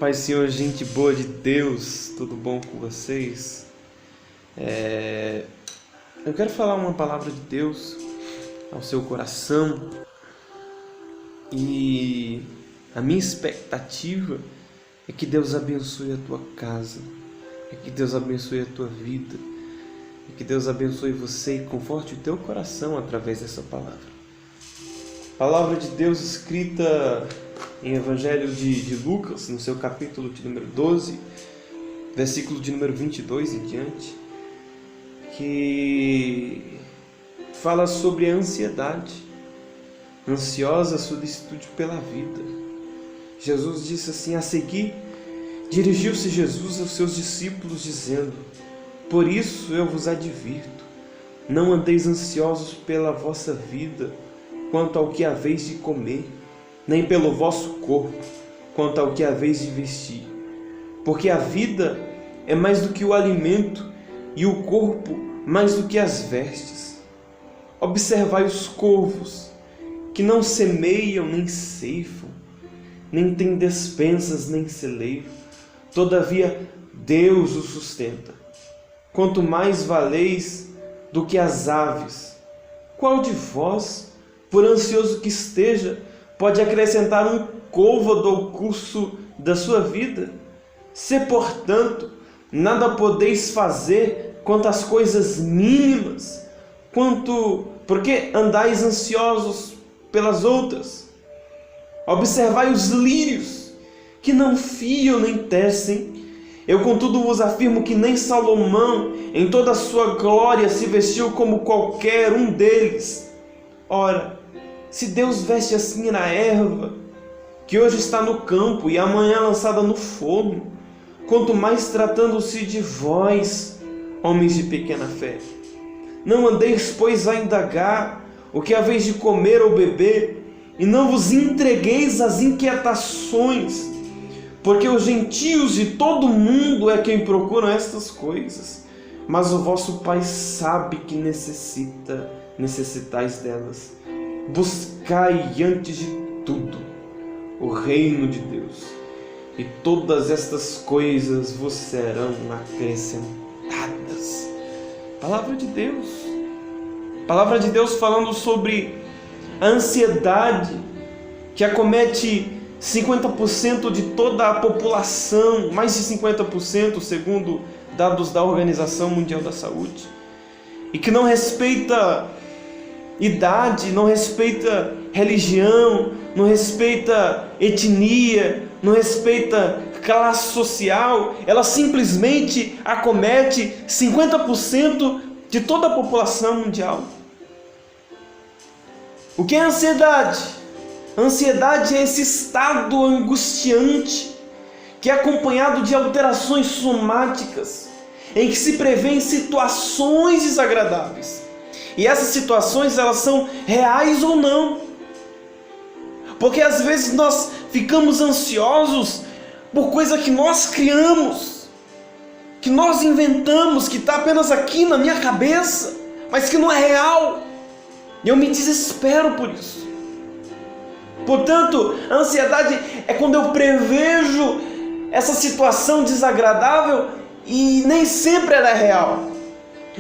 Pai, Senhor, gente boa de Deus, tudo bom com vocês? Eu quero falar uma palavra de Deus ao seu coração e a minha expectativa é que Deus abençoe a tua casa, é que Deus abençoe a tua vida, é que Deus abençoe você e conforte o teu coração através dessa palavra. Palavra de Deus escrita em Evangelho de Lucas, no seu capítulo de número 12, versículo de número 22 em diante, que fala sobre a ansiedade, ansiosa solicitude pela vida. Jesus disse assim: a seguir, dirigiu-se Jesus aos seus discípulos, dizendo: por isso eu vos advirto, não andeis ansiosos pela vossa vida, quanto ao que haveis de comer, nem pelo vosso corpo, quanto ao que haveis de vestir. Porque a vida é mais do que o alimento, e o corpo mais do que as vestes. Observai os corvos, que não semeiam nem ceifam, nem têm despensas nem celeiro, todavia Deus os sustenta. Quanto mais valeis do que as aves, qual de vós, por ansioso que esteja, pode acrescentar um côvado ao curso da sua vida? Se, portanto, nada podeis fazer quanto às coisas mínimas, porque andais ansiosos pelas outras. Observai os lírios, que não fiam nem tecem. Eu, contudo, vos afirmo que nem Salomão, em toda a sua glória, se vestiu como qualquer um deles. Ora, se Deus veste assim na erva, que hoje está no campo e amanhã lançada no forno, quanto mais tratando-se de vós, homens de pequena fé. Não andeis, pois, a indagar o que haveis de comer ou beber, e não vos entregueis às inquietações, porque os gentios de todo mundo é quem procuram estas coisas, mas o vosso Pai sabe que necessitais delas. Buscai antes de tudo o reino de Deus, e todas estas coisas vos serão acrescentadas. Palavra de Deus. Palavra de Deus falando sobre a ansiedade que acomete 50% de toda a população, mais de 50%, segundo dados da Organização Mundial da Saúde, e que não respeita idade, não respeita religião, não respeita etnia, não respeita classe social. Ela simplesmente acomete 50% de toda a população mundial. O que é ansiedade? Ansiedade é esse estado angustiante que é acompanhado de alterações somáticas, em que se prevêem situações desagradáveis. E essas situações, elas são reais ou não. Porque às vezes nós ficamos ansiosos por coisa que nós criamos, que nós inventamos, que está apenas aqui na minha cabeça, mas que não é real. E eu me desespero por isso. Portanto, a ansiedade é quando eu prevejo essa situação desagradável e nem sempre ela é real.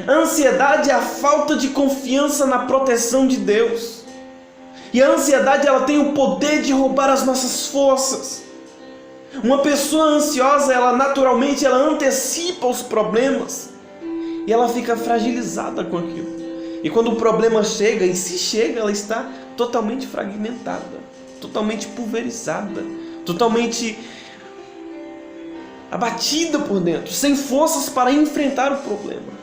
A ansiedade é a falta de confiança na proteção de Deus. E a ansiedade, ela tem o poder de roubar as nossas forças. Uma pessoa ansiosa, ela naturalmente antecipa os problemas e ela fica fragilizada com aquilo. E quando o problema chega, e se chega, ela está totalmente fragmentada, totalmente pulverizada, totalmente abatida por dentro, sem forças para enfrentar o problema.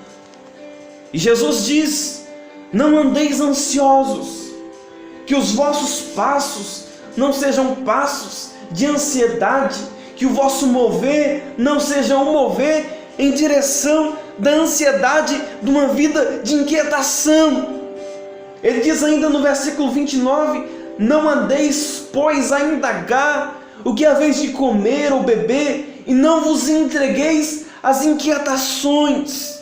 E Jesus diz: não andeis ansiosos, que os vossos passos não sejam passos de ansiedade, que o vosso mover não seja um mover em direção da ansiedade, de uma vida de inquietação. Ele diz ainda no versículo 29, não andeis, pois, a indagar o que haveis de comer ou beber, e não vos entregueis às inquietações.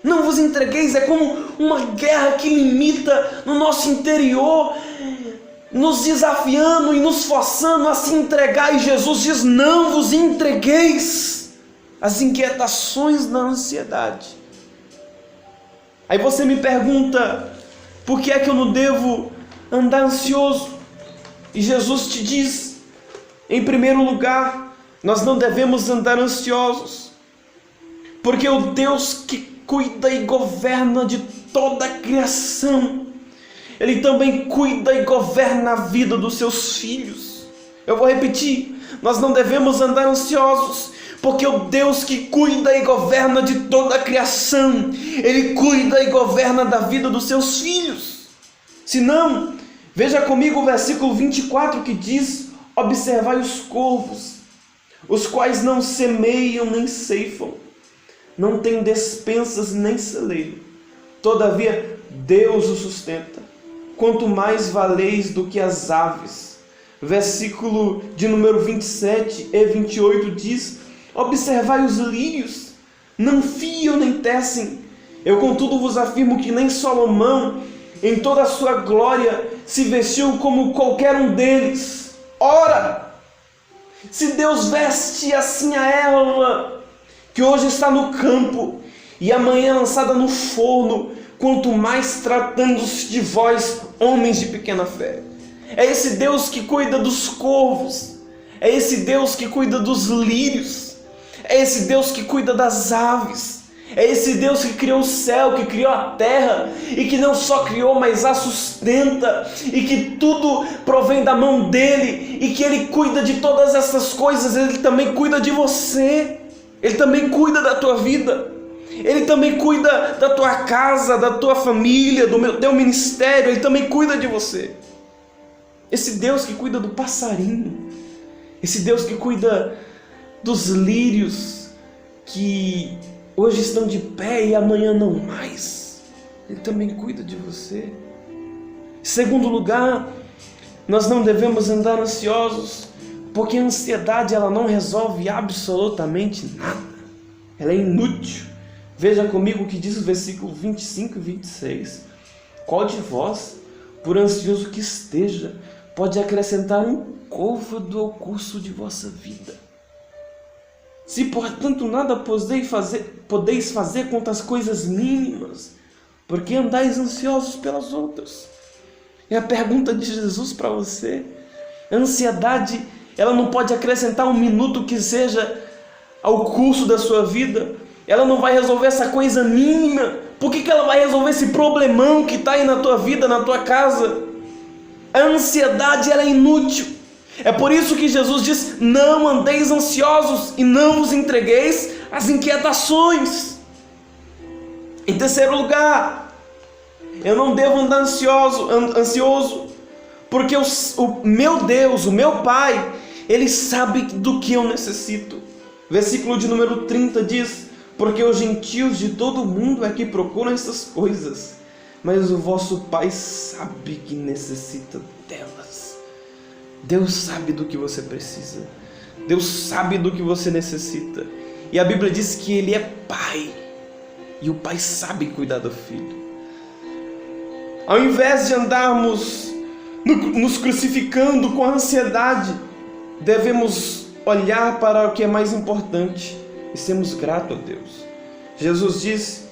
Não vos entregueis, é como uma guerra que limita no nosso interior nos desafiando e nos forçando a se entregar, e Jesus diz: não vos entregueis às inquietações da ansiedade. Aí você me pergunta, por que é que eu não devo andar ansioso? E Jesus te diz, em primeiro lugar, nós não devemos andar ansiosos, porque o Deus que cuida e governa de toda a criação, Ele também cuida e governa a vida dos seus filhos. Eu vou repetir, nós não devemos andar ansiosos, porque o Deus que cuida e governa de toda a criação, Ele cuida e governa da vida dos seus filhos. Se não, veja comigo o versículo 24 que diz: observai os corvos, os quais não semeiam nem ceifam, não têm despensas nem celeiro, todavia Deus os sustenta. Quanto mais valeis do que as aves. Versículo de número 27 e 28 diz: observai os lírios, não fiam nem tecem. Eu contudo vos afirmo que nem Salomão, em toda a sua glória, se vestiu como qualquer um deles. Ora, se Deus veste assim a erva, que hoje está no campo e amanhã lançada no forno, quanto mais tratando-se de vós, homens de pequena fé. É esse Deus que cuida dos corvos, é esse Deus que cuida dos lírios, é esse Deus que cuida das aves, é esse Deus que criou o céu, que criou a terra, e que não só criou, mas a sustenta, e que tudo provém da mão dele, e que ele cuida de todas essas coisas. Ele também cuida de você, ele também cuida da tua vida, ele também cuida da tua casa, da tua família, do teu ministério. Ele também cuida de você. Esse Deus que cuida do passarinho, esse Deus que cuida dos lírios que hoje estão de pé e amanhã não mais, Ele também cuida de você. Em segundo lugar, nós não devemos andar ansiosos, porque a ansiedade ela não resolve absolutamente nada, ela é inútil. Veja comigo o que diz o versículo 25 e 26. Qual de vós, por ansioso que esteja, pode acrescentar um côvado ao curso de vossa vida? Se portanto nada podeis fazer quanto às coisas mínimas, por que andais ansiosos pelas outras? É a pergunta de Jesus para você. A ansiedade, ela não pode acrescentar um minuto que seja ao curso da sua vida. Ela não vai resolver essa coisa mínima. Por que ela vai resolver esse problemão que está aí na tua vida, na tua casa? A ansiedade ela é inútil. É por isso que Jesus diz: não andeis ansiosos e não vos entregueis às inquietações. Em terceiro lugar, eu não devo andar ansioso, porque o meu Deus, o meu Pai, Ele sabe do que eu necessito. Versículo de número 30 diz: porque os gentios de todo o mundo é que procuram essas coisas, mas o vosso Pai sabe que necessita delas. Deus sabe do que você precisa, Deus sabe do que você necessita, e a Bíblia diz que Ele é Pai, e o Pai sabe cuidar do Filho. Ao invés de andarmos nos crucificando com a ansiedade, devemos olhar para o que é mais importante e sermos gratos a Deus. Jesus disse: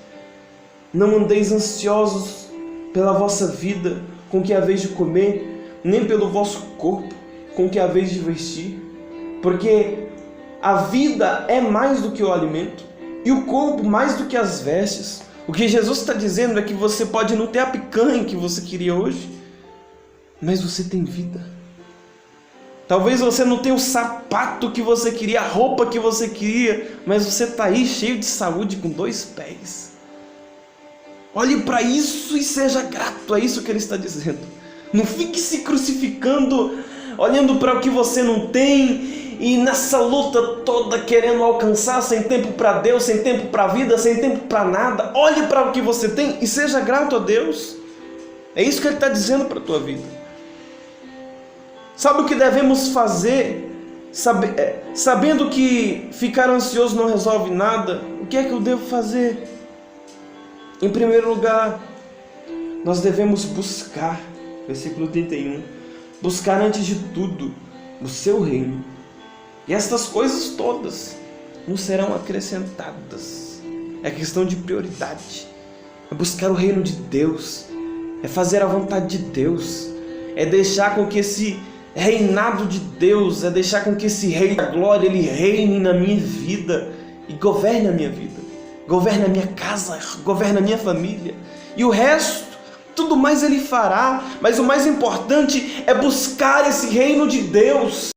não andeis ansiosos pela vossa vida, com que haveis de comer, nem pelo vosso corpo, com que haveis de vestir, porque a vida é mais do que o alimento, e o corpo mais do que as vestes. O que Jesus está dizendo é que você pode não ter a picanha que você queria hoje, mas você tem vida. Talvez você não tenha o sapato que você queria, a roupa que você queria, mas você está aí cheio de saúde, com 2 pés. Olhe para isso e seja grato, é isso que Ele está dizendo. Não fique se crucificando, olhando para o que você não tem, e nessa luta toda querendo alcançar, sem tempo para Deus, sem tempo para a vida, sem tempo para nada. Olhe para o que você tem e seja grato a Deus. É isso que Ele está dizendo para a tua vida. Sabe o que devemos fazer, sabendo que ficar ansioso não resolve nada? O que é que eu devo fazer? Em primeiro lugar, nós devemos buscar, versículo 31, buscar antes de tudo o seu reino. E estas coisas todas nos serão acrescentadas. É questão de prioridade. É buscar o reino de Deus. É fazer a vontade de Deus. É deixar com que esse reinado de Deus, é deixar com que esse Rei da Glória, Ele reine na minha vida e governe a minha vida. Governe a minha casa, governe a minha família. E o resto, tudo mais Ele fará. Mas o mais importante é buscar esse reino de Deus.